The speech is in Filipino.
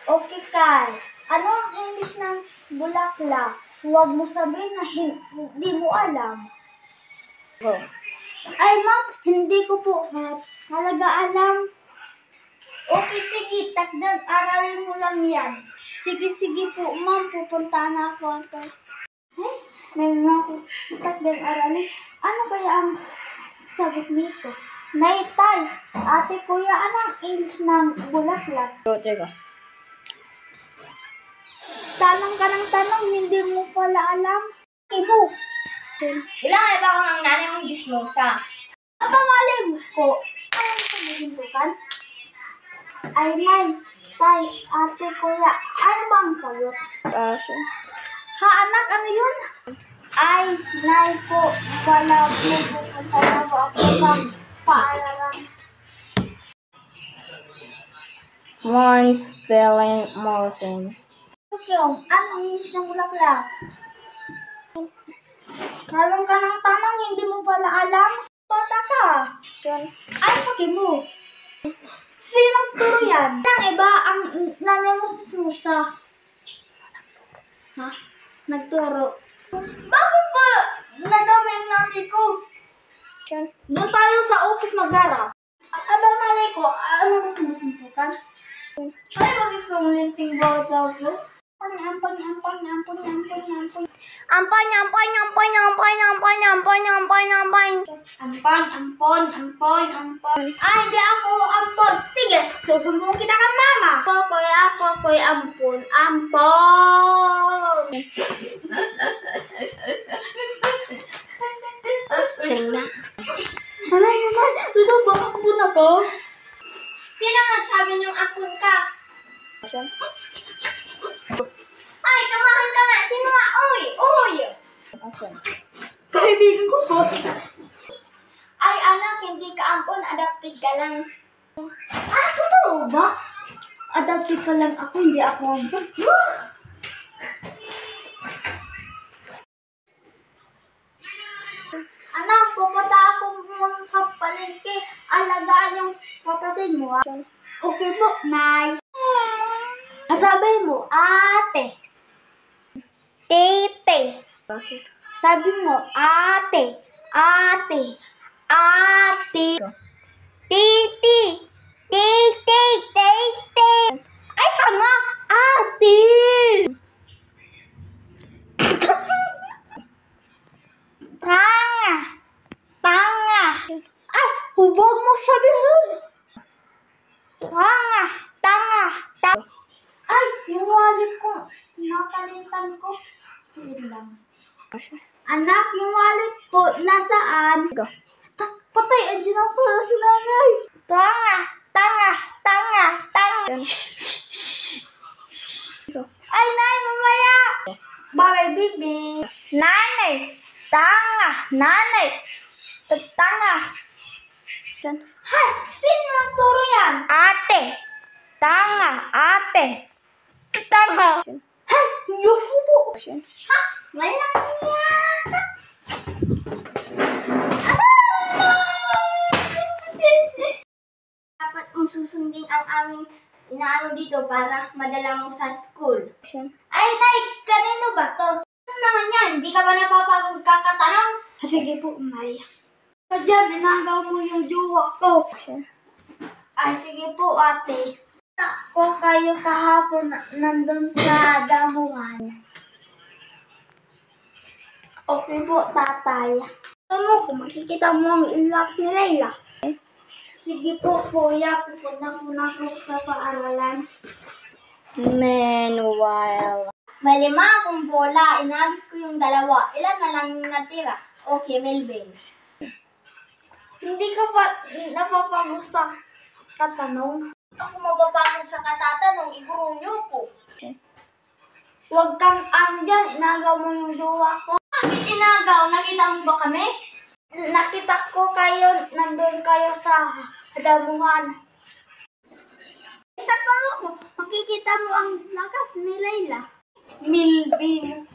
Okay, Kai. Ano ang English ng bulaklak? Huwag mo sabihin na hindi mo alam. Go. Ay, ma'am, hindi ko po talaga alam. Okay, sige, aralin mo lang yan. Sige po, ma'am, pupunta na ako. Hey, may mga aralin. Ano kaya ang sagot nito? Nay, tay, ate, kuya, ano ang English ng bulaklak? Go, Trigo. Tanong ka ng tanong, hindi mo pala alam. Ibo. Ilang ay baka ang nanay mong gismosa? Malim ko. Ano sa mahindukan? Ay, nay, tay, ate, kuya, ano ba ang sagot? Ha, anak, ano yun? Ay, nay po, wala po, pupunta na po ako sa paaralan. One spelling motion. Okay, ano ang English ng bulaklak? Tanong ka ng tanong, hindi mo pala alam? Bata ka. Ay, paki mo. Sinong turo yan? Nang iba, ang nanay mo sa susa. Ha? Nagturo. Bakit ba nadami ang nanay ko? Doon tayo sa office mag-arap. Aba, malay ko, ano mo sumusuntukan? Ay, bakit kong linting bawat daw ko? Ampon. Ay, hindi ako ampon. Sige, susumbong kita kay mama. Kokoy, ampon. Sing na. Halay, ito ba ampon na to? Sino nagsabi niyong apun ka? Ay, kamahan ka nga. Sino nga? Uy! Kaibigan ko po. Ay, anak, hindi ka ampun. Adapted ka lang. Ah, totoo ba? Adapted pa lang ako, hindi ako ampon. Anak, pupunta ako muna sa palengke. Alagaan yung kapatid mo, ha? Okay po, Nay. Sabi mo, ate. Tete. Sabi mo, ate. Titi. Tete. Ay, tama. Ate. Tanga. Ay, huwag mo sabihin. Tanga. Ay, yung wallet ko. Nakalimutan ko. Wait lang. Anak, yung wallet ko, nasaan? Patay, andyan ako si nanay. Tanga. Ay, nay, mamaya. Bye, baby. Nanay. Tanga. Hay, sino ang turo yan? Ate. Tanga. Hay, yuko po. Ha? Wala niya. Dapat mong susundin ang aming inaano dito para madala mo sa school. Ay, nay, kanino ba to? Ano naman yan? Hindi ka ba napapagod kakatanong? Sige po, Maria. Diyan, inagaw mo yung jowa ko. Ay, sige po, ate. Ako kayo kahapon nandun sa damuhan. Okay po, tatay. Ano kung makikita mo ang ilap ni Layla? Sige po, kuya. Pupunta po na po sa paaralan. Meanwhile. May 5 akong bola. Inagis ko yung 2. Ilan na lang yung natira? Okay, Melvin. Hindi ka ba napapagod sa katanong? Ako mababagod sa katatanong. Iguro niyo ko. Huwag kang andyan. Inagaw mo yung jowa ko. Bakit inagaw? Nakita mo ba kami? Nakita ko kayo, nandun kayo sa damuhan. Isa pa mo, makikita mo ang lakas ni Layla. Melvin.